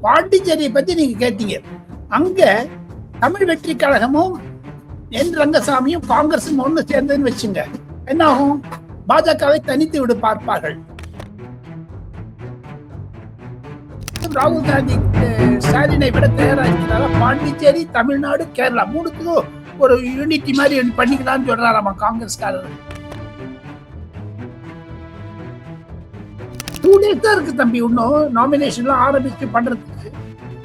பாண்டிச்சேரியை பத்தி நீங்க கேட்டீங்க. அங்க தமிழ் வெற்றி கழகமும் என் ரங்கசாமியும் காங்கிரஸும் ஒண்ணு சேர்ந்ததுன்னு வச்சுங்க, என்ன ஆகும்? பாஜகவை தனித்து விடு பார்ப்பார்கள். ராகுல் காந்தி ஸ்டாலினை விட தயாரா இருக்கிறாரா? பாண்டிச்சேரி, தமிழ்நாடு, கேரளா மூணுத்துக்கும் ஒரு யூனிட்டி மாதிரி பண்ணிக்கலாம்னு சொல்றாராமா காங்கிரஸ்காரர். 2 days தான் இருக்கு தம்பி, இன்னும் நாமினேஷன்லாம் ஆரம்பிச்சு பண்றதுக்கு.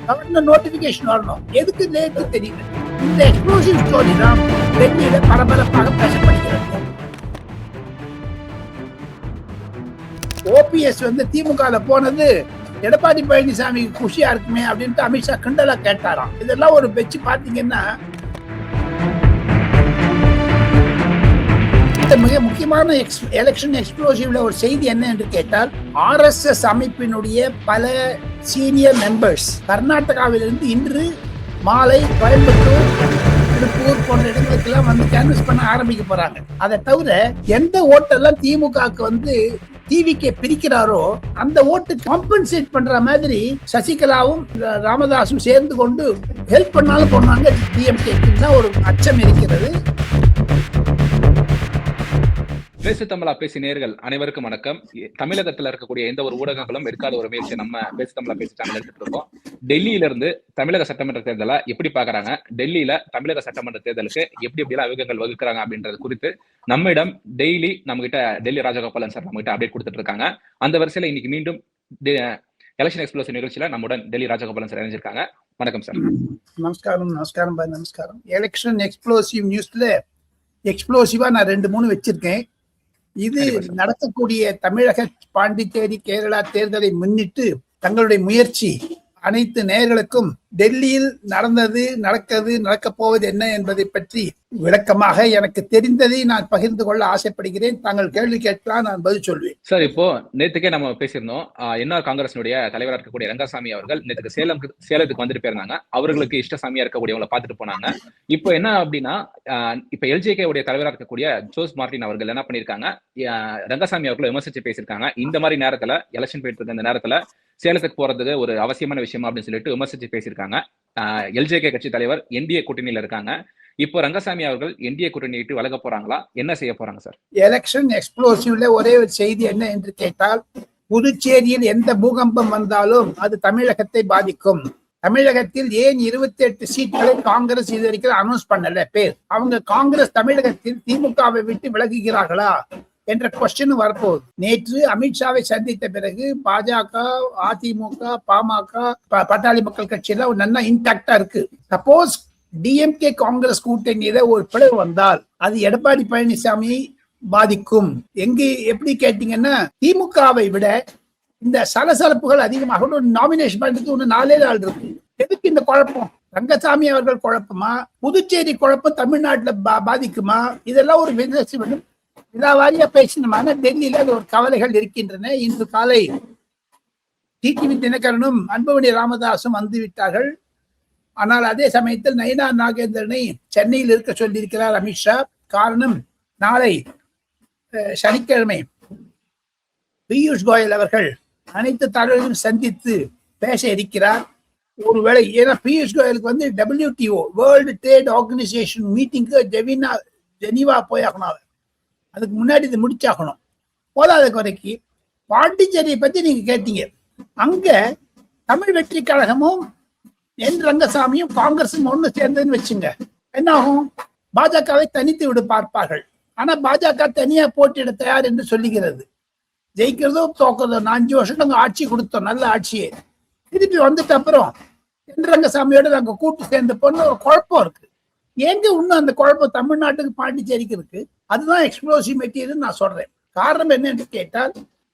கவர்னர் நோட்டிபிகேஷன் வரணும். எதுக்கு லேட்டு தெரியல. இந்த எக்ஸ்ப்ளோசிவ் ஸ்டோரி தான் டெல்லியில பரபரப்பாக பேசப்படுகிறது. ஓபிஎஸ் திமுக போனது எடப்பாடி பழனிசாமி குஷியா இருக்குமே அப்படின்ட்டு அமித்ஷா கிண்டலா கேட்டாராம். இதெல்லாம் ஒரு வச்சு பாத்தீங்கன்னா மிக முக்கியமான எலெக்ஷன் எக்ஸ்ப்ளோசிவ்ல ஒரு செய்தி என்ன என்று கேட்டால், ஆர்எஸ்எஸ் அமைப்பினுடைய பல சீனியர் மெம்பர்ஸ் கர்நாடகாவிலிருந்து இன்று மாலை கோயம்புத்தூர், திருப்பூர் போன்ற இடங்களுக்கெல்லாம் கேன்வஸ் பண்ண ஆரம்பிக்க போறாங்க. அதை தவிர எந்த ஓட்டெல்லாம் திமுகவுக்கு டிவிக்கு பிரிக்கிறாரோ அந்த ஓட்டு காம்பன்சேட் பண்ற மாதிரி சசிகலாவும் ராமதாசும் சேர்ந்து கொண்டு ஹெல்ப் பண்ணாலும் போனாங்க டிஎம்கே ஒரு அச்சம் இருக்கிறது. பேசு தமிழா பேசி நேயர்கள் அனைவருக்கும் வணக்கம். தமிழகத்துல இருக்கக்கூடிய எந்த ஒரு ஊடகங்களும் எடுக்காத ஒரு முயற்சி நம்ம பேசு தமிழா பேசி சேனல் எடுத்துட்டு இருக்கோம். டெல்லியில இருந்து தமிழக சட்டமன்ற தேர்தலை எப்படி பாக்குறாங்க, டெல்லியில தமிழக சட்டமன்ற தேர்தலுக்கு எப்படி எப்படிலாம் அவுகங்கள் வகுக்கிறாங்க அப்படின்றது குறித்து நம்மிடம் டெய்லி நம்ம கிட்ட டெல்லி ராஜகோபாலன் சார் நம்ம கிட்ட அப்டேட் கொடுத்துட்டு இருக்காங்க. அந்த வரிசையில இன்னைக்கு மீண்டும் எலெக்ஷன் எக்ஸ்ப்ளோசிவ் நிகழ்ச்சியில நம்முடன் டெல்லி ராஜகோபாலன் சார் இணைஞ்சிருக்காங்க. வணக்கம் சார். நமஸ்காரம். நமஸ்காரம் பாய். நமஸ்காரம். எலெக்ஷன் எக்ஸ்ப்ளோசிவ் நியூஸ்ல எக்ஸ்ப்ளோசிவா நான் 2-3 வச்சிருக்கேன். இது நடக்கக்கூடிய தமிழக, பாண்டிச்சேரி, கேரளா தேர்தலை முன்னிட்டு தங்களுடைய முயற்சி அனைத்து நேயர்களுக்கும் டெல்லியில் நடந்தது, நடக்கப் போவது என்ன என்பதை பற்றி விளக்கமாக எனக்கு தெரிந்ததை நான் பகிர்ந்து கொள்ள ஆசைப்படுகிறேன். தாங்கள் கேள்வி கேட்கலாம், நான் பதில் சொல்வேன். சார், இப்போ நேற்றுக்கே நம்ம பேசியிருந்தோம். என்ஆர் காங்கிரஸினுடைய தலைவராக இருக்கக்கூடிய ரங்கசாமி அவர்கள் நேற்றுக்கு சேலத்துக்கு வந்துட்டு போயிருந்தாங்க. அவர்களுக்கு இஷ்டசாமியா இருக்கக்கூடியவங்களை பார்த்துட்டு போனாங்க. இப்போ என்ன அப்படின்னா, இப்ப எல்ஜேகே உடைய தலைவராக இருக்கக்கூடிய ஜோஸ் மார்டின் அவர்கள் என்ன பண்ணிருக்காங்க, ரங்கசாமி அவர்களை விமர்சிச்சு பேசியிருக்காங்க. இந்த மாதிரி நேரத்துல எலெக்ஷன் போயிட்டு இருக்க இந்த நேரத்துல சேலத்துக்கு போறதுக்கு ஒரு அவசியமான விஷயம் அப்படின்னு சொல்லிட்டு விமர்சிச்சு பேசியிருக்காங்க. எல்ஜேகே கட்சி தலைவர் என்டிஏ கூட்டணியில இருக்காங்க. இப்போ ரங்கசாமி அவர்கள் என்டிஏ கூட்டணி விட்டு விலக போறாங்களா, என்ன செய்ய போறாங்க சார்? எலெக்ஷன் எக்ஸ்ப்ளோசிவ்ல ஒரே ஒரு செய்தி என்ன என்று கேட்டால், புதுச்சேரியில் எந்த பூகம்பம் வந்தாலும் அது தமிழகத்தை பாதிக்கும். தமிழகத்தில் ஏன் 28 சீட்களை காங்கிரஸ் இது வரைக்கும் அனௌன்ஸ் பண்ணல பேர். அவங்க காங்கிரஸ் தமிழகத்தில் திமுகவை விட்டு விலகுகிறார்களா என்ற கொஸ்டின் வரப்போகுது. நேற்று அமித்ஷாவை சந்தித்த பிறகு பாஜக, அதிமுக, பாமக, பாட்டாளி மக்கள் கட்சி எல்லாம் நல்லா இன்டாக்டா இருக்கு. சப்போஸ் டிஎம்கே காங்கிரஸ் கூட்டணியில ஒரு பிளவு வந்தால் அது எடப்பாடி பழனிசாமியை பாதிக்கும். எப்படி கேட்டீங்கன்னா, திமுகவை விட இந்த சலசலப்புகள் அதிகமாக நாமினேஷன் பண்றதுக்கு ஒண்ணு 4 நாள் இருக்கு. எதுக்கு இந்த குழப்பம்? ரங்கசாமி அவர்கள் குழப்பமா, புதுச்சேரி குழப்பம் தமிழ்நாட்டுல பாதிக்குமா? இதெல்லாம் ஒரு விதாவாரியா பேசினமான டெல்லியில ஒரு கவலைகள் இருக்கின்றன. இன்று காலை டிடிவி தினகரனும் அன்புமணி ராமதாசும் வந்துவிட்டார்கள். ஆனால் அதே சமயத்தில் நயினா நாகேந்திரனை சென்னையில் இருக்க சொல்லியிருக்கிறார் அமித்ஷா. காரணம், நாளை சனிக்கிழமை பியூஷ் கோயல் அவர்கள் அனைத்து தலைவர்களும் சந்தித்து பேச இருக்கிறார். ஒருவேளை ஏன்னா பியூஷ் கோயலுக்கு WTO வேர்ல்டு ட்ரேட் ஆர்கனைசேஷன் மீட்டிங்கு ஜெனீவா போயாகணும். அதுக்கு முன்னாடி இது முடிச்சாகணும். போதாத குறைக்கு பாண்டிச்சேரியை பத்தி நீங்க கேட்டீங்க. அங்க தமிழ் வெற்றி கழகமும் என் ரங்கசாமியும் காங்கிரஸும் ஒண்ணு சேர்ந்ததுன்னு வச்சுங்க, என்ன ஆகும்? பாஜகவை தனித்து விடு பார்ப்பார்கள். ஆனா பாஜக தனியா போட்டியிட தயார் என்று சொல்லுகிறது. ஜெயிக்கிறதோ தோக்கிறதோ, 5 வருஷம் நாங்க ஆட்சி கொடுத்தோம், நல்ல ஆட்சியை. திருப்பி வந்துட்டு அப்புறம் என் ரங்கசாமியோட நாங்க கூட்டு சேர்ந்து போன ஒரு குழப்பம் இருக்கு. எங்க இன்னும் அந்த குழப்பம் தமிழ்நாட்டுக்கு பாண்டிச்சேரிக்கு இருக்கு. அதுதான் எக்ஸ்ப்ளோசிவ் மெட்டீரியல் நான் சொல்றேன். காரணம் என்னன்னு கேட்டால்,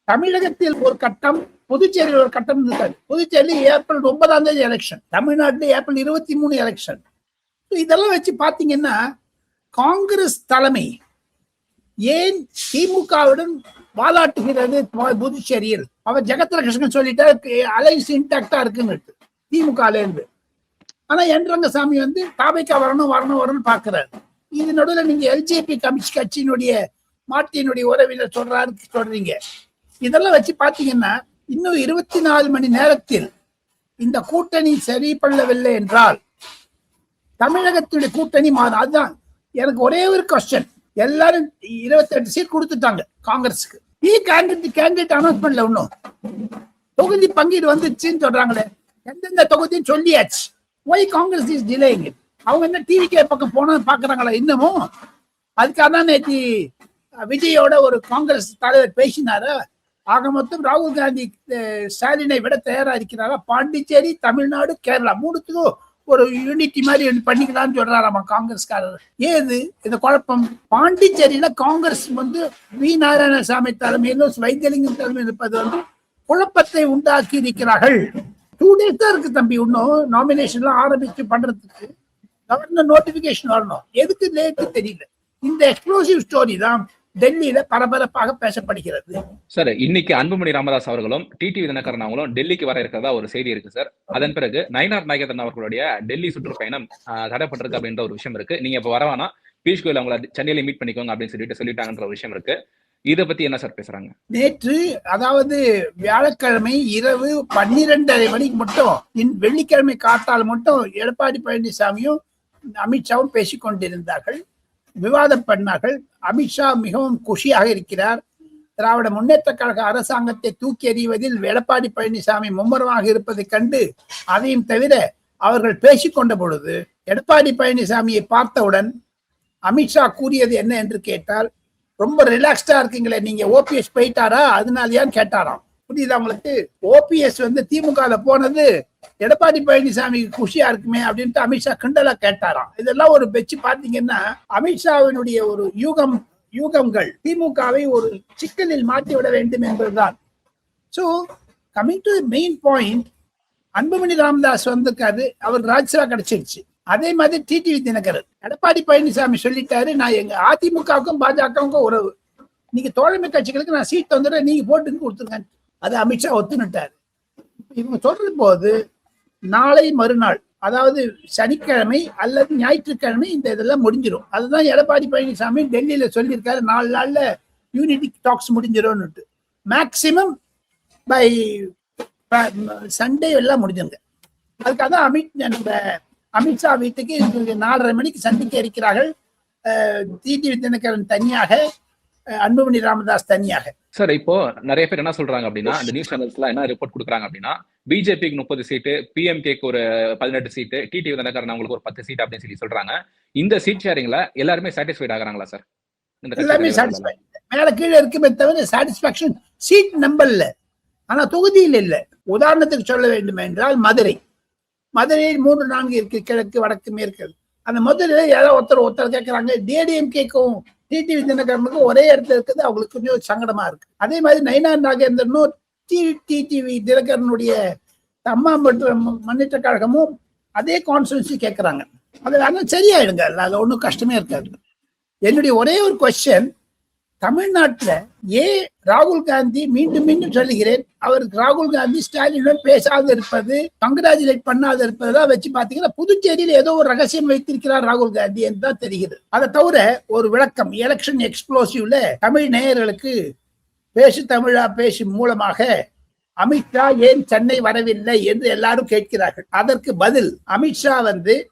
தமிழகத்தில் ஒரு கட்டம், புதுச்சேரியில் ஒரு கட்டம் இருக்காது. புதுச்சேரியில் ஏப்ரல் 9 எலெக்ஷன், தமிழ்நாட்டில் ஏப்ரல் 23 எலெக்ஷன். இதெல்லாம் வச்சு பாத்தீங்கன்னா, காங்கிரஸ் தலைமை ஏன் திமுகவுடன் வாலாட்டுகிறது புதுச்சேரியில்? அவர் ஜெகத்ரட்சகன் சொல்லிட்டு அலைன்ஸ் இன்டாக்டா இருக்குன்னு திமுக இருந்து. ஆனா என் ரங்கசாமி தாபைக்கா வரணும் பாக்குறாரு. இது நடுவில் நீங்க எல்ஜேபி கட்சியினுடைய மார்ட்டினுடைய உறவினர் சொல்றீங்க. இதெல்லாம் வச்சு பாத்தீங்கன்னா, இன்னும் 24 மணி நேரத்தில் இந்த கூட்டணி சரி பண்ணவில்லை என்றால் தமிழகத்துடைய கூட்டணி மாறும். அதுதான் எனக்கு ஒரே ஒரு கொஸ்டின். எல்லாரும் 28 சீட் கொடுத்துட்டாங்க காங்கிரஸுக்கு. கேண்டிடேட் அனௌன்ஸ்மெண்ட்ல ஒன்னும் தொகுதி பங்கீடு வந்துச்சுன்னு சொல்றாங்களே, எந்தெந்த தொகுதின்னு சொல்லியாச்சு. Why Congress is delaying it? அவங்க என்ன டிவிகே பக்கம் போனா பாக்குறாங்களா இன்னமும்? அதுக்காக தான் நேற்று விஜயோட ஒரு காங்கிரஸ் தலைவர் பேசினாரா. ஆக மொத்தம் ராகுல் காந்தி ஸ்டாலினை விட தயாரா இருக்கிறாரா. பாண்டிச்சேரி, தமிழ்நாடு, கேரளா மூணுத்துக்கும் ஒரு யூனிட்டி மாதிரி பண்ணிக்கலாம்னு சொல்றாராமா காங்கிரஸ்காரர். ஏது இந்த குழப்பம்? பாண்டிச்சேரியில காங்கிரஸ் வந்து வி நாராயணசாமி தலைமையிலும் வைத்தியலிங்கம் தலைமையில் இருப்பது வந்து குழப்பத்தை உண்டாக்கி இருக்கிறார்கள். 2 days தான் இருக்கு தம்பி, இன்னும் நாமினேஷன் எல்லாம் ஆரம்பிச்சு பண்றதுக்கு. கவர்னர் நோட்டிபிகேஷன் வரணும். எதுக்கு லேட்டு தெரியல. இந்த எக்ஸ்ப்ளோசிவ் ஸ்டோரி தான் டெல்லியில பரபரப்பாக பேசப்படுகிறது. சார், இன்னைக்கு அன்புமணி ராமதாஸ் அவர்களும் டிடிவி தினகரன் அவங்களும் டெல்லிக்கு வர இருக்கிறதா ஒரு செய்தி இருக்கு சார். அதன் பிறகு நயினார் நாகேந்திரன் அவர்களுடைய டெல்லி சுற்றுப்பயணம் தடைப்பட்டிருக்கு அப்படின்ற ஒரு விஷயம் இருக்கு. நீங்க இப்ப வரவானா பியூஷ் கோயல் அவங்களை சென்னையில மீட் பண்ணிக்கோங்க அப்படின்னு சொல்லிட்டாங்கன்ற ஒரு விஷயம் இருக்கு. இதை பத்தி என்ன சார் பேசுறாங்க? நேற்று அதாவது வியாழக்கிழமை இரவு 12:30 மணிக்கு மட்டும், வெள்ளிக்கிழமை காத்தால் மட்டும் எடப்பாடி பழனிசாமியும் அமித்ஷாவும் பேசிக் கொண்டிருந்தார்கள், விவாதம் பண்ணார்கள். அமித்ஷா மிகவும் குஷியாக இருக்கிறார். திராவிட முன்னேற்ற கழக அரசாங்கத்தை தூக்கி எறிவதில் எடப்பாடி பழனிசாமி மும்முரமாக இருப்பதை கண்டு அதையும் தவிர அவர்கள் பேசிக்கொண்ட பொழுது எடப்பாடி பழனிசாமியை பார்த்தவுடன் அமித்ஷா கூறியது என்ன என்று கேட்டால், ரொம்ப ரிலாக்ஸ்டா இருக்கீங்களே நீங்க, ஓபிஎஸ் போயிட்டாரா அதனாலயான்னு கேட்டாராம். புரியுதா உங்களுக்கு? ஓபிஎஸ் வந்து திமுக போனது எடப்பாடி பழனிசாமிக்கு குஷியா இருக்குமே அப்படின்ட்டு அமித்ஷா கிண்டலா கேட்டாராம். இதெல்லாம் ஒரு வச்சு பாத்தீங்கன்னா அமித்ஷாவினுடைய ஒரு யூகங்கள் திமுகவை ஒரு சிக்கலில் மாற்றி விட வேண்டும் என்பதுதான். So coming to main point, Anbumani Ramadoss வந்திருக்காரு, அவர் ராஜ்யசபா கிடைச்சிருச்சு. அதே மாதிரி டிடிவி தினகரன், எடப்பாடி பழனிசாமி சொல்லிட்டாரு, நான் எங்க அதிமுகவுக்கும் பாஜகவுக்கும் உறவு, நீங்க தோழமை கட்சிகளுக்கு நான் சீட் வந்துடுறேன், நீங்க போட்டுன்னு கொடுத்துருங்க. அது அமித்ஷா ஒத்துனுட்டாரு. இவங்க சொல்றது போது நாளை மறுநாள், அதாவது சனிக்கிழமை அல்லது ஞாயிற்றுக்கிழமை இந்த இதெல்லாம் முடிஞ்சிடும். அதுதான் எடப்பாடி பழனிசாமி டெல்லியில சொல்லியிருக்காரு, 4 நாள்ல யூனிட்டி டாக்ஸ் முடிஞ்சிடும். மேக்சிமம் பை சண்டே எல்லாம் முடிஞ்சுங்க. அதுக்காக தான் அமித்ஷா வீட்டுக்கு 4:30 மணிக்கு சந்திக்க இருக்கிறார்கள். டிடிவி தினகரன் தனியாக, அன்புமணி ராமதாஸ் தனியாக. சார், இப்போ நிறைய பேர் என்ன சொல்றாங்க அப்படின்னா, இந்த நியூஸ் சேனல்ஸ்ல என்ன ரிப்போர்ட் கொடுக்குறாங்க அப்படின்னா, பிஜேபிக்கு 30 சீட்டு, பிஎம்கேக்கு ஒரு 18 சீட்டு, டிடிவி தினகரன் அவங்களுக்கு ஒரு 10 சீட் அப்படின்னு சொல்றாங்க. இந்த சீட் ஷேரிங்ல எல்லாருமே சாட்டிஸ்ஃபைட் ஆகுறாங்களா சார்? எல்லாமே சாட்டிஸ்ஃபைட், மேல கீழே இருக்குமே தவிர சாட்டிஸ்பாக்சன் சீட் நம்பர்ல, ஆனா தொகுதியில் இல்லை. உதாரணத்துக்கு சொல்ல வேண்டும் என்றால் மதுரையில் 3-4 இருக்கு, கிழக்கு, வடக்கு, மேற்கு. அந்த மதுரையில யாராவது ஒருத்தர் கேட்கறாங்க, டிஎம்கேக்கும் டிடிவி தினகரனுக்கும் ஒரே இடத்துல இருக்குது, அவங்களுக்கு கொஞ்சம் சங்கடமா இருக்கு. அதே மாதிரி நயினார் நாகேந்திரனும் டிடிவி தினகரனுடைய அம்மா மற்றும் முன்னேற்ற கழகமும் அதே கான்ஸ்டிட்யூன்சி கேட்கறாங்க. அது ஆனால் சரியாயிடுங்க, அது ஒன்றும் கஷ்டமே இருக்காது. என்னுடைய ஒரே ஒரு கொஸ்டின், தமிழ்நாட்டுல ராகுல் காந்தி, மீண்டும் சொல்லுகிறேன், அவருக்கு ராகுல் காந்தி ஸ்டாலினுடன் பேசாது இருப்பது, கங்கராச்சுலேட் பண்ணாது இருப்பதெல்லாம் வச்சு பாத்தீங்கன்னா புதுச்சேரியில் ஏதோ ஒரு ரகசியம் வைத்திருக்கிறார் ராகுல் காந்தி என்று தான் தெரிகிறது. அதை தவிர ஒரு விளக்கம், எலெக்ஷன் எக்ஸ்ப்ளோசிவ்ல தமிழ் நேயர்களுக்கு பேசு தமிழா பேசு மூலமாக அமித்ஷா ஏன் சென்னை வரவில்லை என்று எல்லாரும் கேட்கிறார்கள். அதற்கு பதில், Amit Shah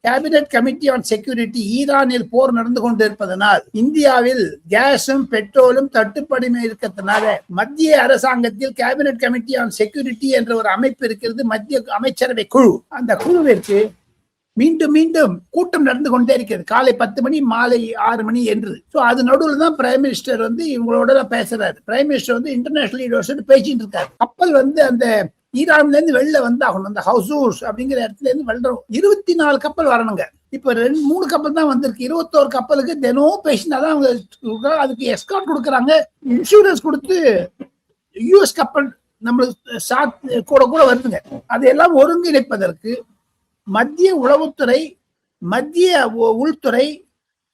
cabinet committee on security, ஈரானில் போர் நடந்து கொண்டிருப்பதனால் இந்தியாவில் கேஸும் பெட்ரோலும் தட்டுப்பாடு இருக்கிறதுனால மத்திய அரசாங்கத்தில் கேபினெட் கமிட்டி ஆன் செக்யூரிட்டி என்ற ஒரு அமைப்பு இருக்கிறது, மத்திய அமைச்சரவை குழு. அந்த குழுவிற்கு மீண்டும் கூட்டம் நடந்து கொண்டே இருக்கிறது, காலை 10 மணி மாலை 6 மணி என்று. அது நடுவில் தான் பிரைம் மினிஸ்டர் இவங்களோட பேசுறாரு. பிரைம் மினிஸ்டர் இன்டர்நேஷனல் லீடர்ஸ் பேசிட்டு இருக்காரு. கப்பல் அந்த ஈரான்ல இருந்து வெளில வந்தாகணும், அந்த ஹவுசூஸ் அப்படிங்கிற இடத்துல இருந்து வெள்ளம் 24 கப்பல் வரணுங்க. இப்ப 2-3 கப்பல் தான் வந்திருக்கு. 21 கப்பலுக்கு தினம் பேசினாதான் அவங்க அதுக்கு எஸ்கார்ட் கொடுக்குறாங்க, இன்சூரன்ஸ் கொடுத்து. யூஎஸ் கப்பல் நம்மளுக்கு கூட வருதுங்க. அதையெல்லாம் ஒருங்கிணைப்பதற்கு மத்திய உளவுத்துறை, மத்திய உள்துறை,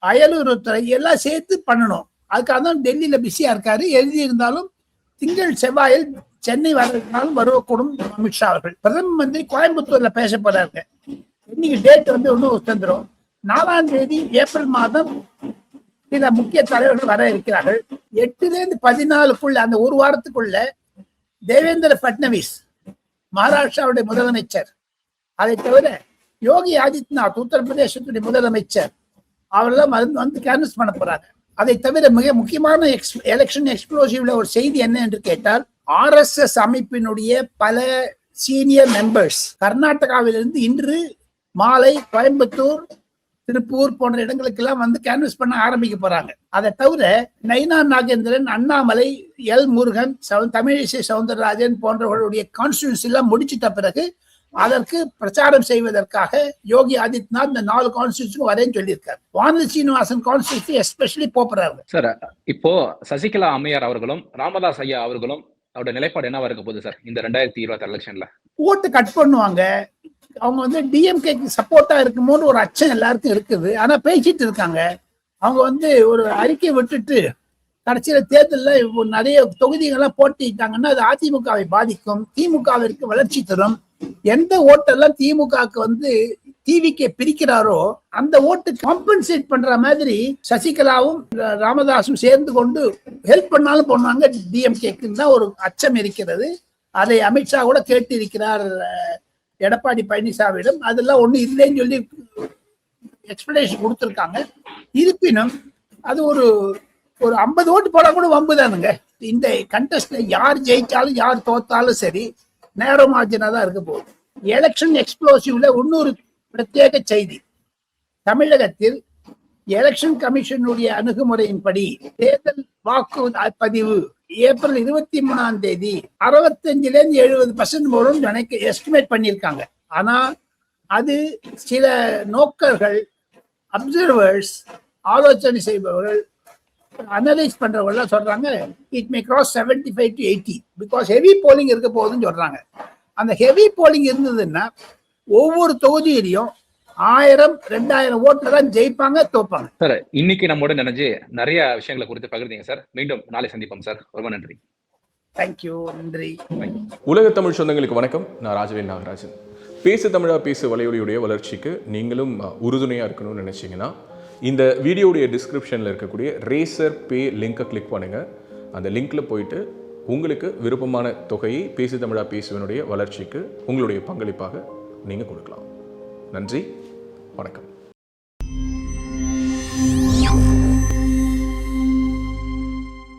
அயலுறவுத்துறை எல்லாம் சேர்த்து பண்ணணும். அதுக்காக தான் டெல்லியில பிஸியா இருக்காரு. எழுதி இருந்தாலும் திங்கள் செவ்வாயில் சென்னை வரதுனாலும் வரக்கூடும் அமித்ஷா அவர்கள். பிரதம மந்திரி கோயம்புத்தூர்ல பேச போறாங்க. இன்னைக்கு டேட் ஒன்னும் தந்துடும். 4ஆம் தேதி ஏப்ரல் மாதம் சில முக்கிய தலைவர்கள் வர இருக்கிறார்கள். 8லேருந்து 14க்குள்ள, அந்த ஒரு வாரத்துக்குள்ள தேவேந்திர பட்னவிஸ் மகாராஷ்டிராவுடைய முதலமைச்சர், அதை தவிர யோகி ஆதித்யநாத் உத்தரப்பிரதேசத்துடைய முதலமைச்சர் அவரெல்லாம் வந்து கேன்வஸ் பண்ண போறாங்க. அதை தவிர மிக முக்கியமான எலெக்ஷன் எக்ஸ்ப்ளோசிவ்ல ஒரு செய்தி என்ன என்று கேட்டால், RSS அமைப்பினுடைய பல சீனியர் மெம்பர்ஸ் கர்நாடகாவிலிருந்து இன்று மாலை கோயம்புத்தூர், திருப்பூர் போன்ற இடங்களுக்கெல்லாம் வந்து கேன்வஸ் பண்ண ஆரம்பிக்க போறாங்க. அதை தவிர நைனா நாகேந்திரன், அண்ணாமலை, எல் முருகன், தமிழிசை சவுந்தரராஜன் போன்றவர்களுடைய கான்ஸ்டிடியூன்சி எல்லாம் முடிச்சிட்ட பிறகு அதற்கு பிரச்சாரம் செய்வதற்காக யோகி ஆதித்யநாத் இந்த 4 கான்ஸ்டிடியூஷன் வரேன்னு சொல்லியிருக்காரு. வானதி சீனிவாசன் கான்ஸ்டிடியூஷன் எஸ்பெஷலி போறாங்க. சார், இப்போ சசிகலா அம்மையார் அவர்களும் ராமதாஸ் ஐயா அவர்களும் அவருடைய நிலைப்பாடு என்னவா இருக்க போகுது சார் இந்த 2026 எலெக்ஷன்ல? ஓட்டு கட் பண்ணுவாங்க. அவங்க வந்து டிஎம்கேக்கு சப்போர்ட்டா இருக்குமோன்னு ஒரு அச்சம் எல்லாருக்கும் இருக்குது. ஆனா பேசிட்டு இருக்காங்க. அவங்க வந்து ஒரு அறிக்கை விட்டுட்டு கடைசியில தேர்தலில் நிறைய தொகுதிகள்லாம் போட்டிட்டாங்கன்னா அது அதிமுகவை பாதிக்கும், திமுகவிற்கு வளர்ச்சி தரும். எந்த ஓட்டெல்லாம் திமுகவுக்கு வந்து டிவிக்கு பிரிக்கிறாரோ அந்த ஓட்டு காம்பன்சேட் பண்ற மாதிரி சசிகலாவும் ராமதாசும் சேர்ந்து கொண்டு ஹெல்ப் பண்ணாலும் பண்ணுவாங்க டிஎம்கேக்கு தான் ஒரு அச்சம் இருக்கிறது. அதை அமித்ஷா கூட கேட்டு இருக்கிறார் எடப்பாடி பழனிசாமியிடம். அதெல்லாம் ஒண்ணு இல்லைன்னு சொல்லி எக்ஸ்பிளனேஷன் கொடுத்துருக்காங்க. இருப்பினும் அது ஒரு 50 ஓட்டு போட கூட வம்புதானுங்க. இந்த கண்டெஸ்ட்ல யார் ஜெயிச்சாலும் யார் தோத்தாலும் சரி நேரோ மார்ஜினா தான் இருக்க போகுது. எலெக்ஷன் எக்ஸ்ப்ளோசிவ்ல இன்னொரு பிரத்யேக செய்தி, தமிழகத்தில் எலெக்ஷன் கமிஷனுடைய அணுகுமுறையின்படி தேர்தல் வாக்கு பதிவு ஏப்ரல் 23ஆம் தேதி 65% வரும் எஸ்டிமேட் பண்ணியிருக்காங்க. ஆனா அது சில நோக்கர்கள், அப்சர்வர்ஸ், ஆலோசனை செய்பவர்கள், அனலைஸ் பண்றவங்க சொல்றாங்க it may cross 75 to 80 because heavy polling இருக்க போகுதுன்னு சொல்றாங்க. அந்த ஹெவி போலிங் இருந்ததுன்னா ஒவ்வொரு தொகுதியிலையும் 1000-2000 ஓட்டுல தான் ஜெயிப்பாங்க, தோப்பாங்க. சார், இன்னைக்கு நம்மோட நினைஞ்சு நிறைய விஷயங்களை குறித்து பகிர்ந்தீங்க சார். மீண்டும் நாளை சந்திப்போம் சார். ரொம்ப நன்றி. தேங்க்யூ. நன்றி. உலக தமிழ் சொந்தங்களுக்கு வணக்கம். நான் ராஜவேல் நாகராஜன். பேசு தமிழா பேசு வலையொலியுடைய வளர்ச்சிக்கு நீங்களும் உறுதுணையாக இருக்கணும்னு நினச்சிங்கன்னா இந்த வீடியோடைய டிஸ்கிரிப்ஷனில் இருக்கக்கூடிய ரேசர் பே லிங்கை கிளிக் பண்ணுங்கள். அந்த லிங்க்கில் போயிட்டு உங்களுக்கு விருப்பமான தொகையை பேசு தமிழா பேசுவனுடைய வளர்ச்சிக்கு உங்களுடைய பங்களிப்பாக நீங்கள் கொடுக்கலாம். நன்றி, வணக்கம்.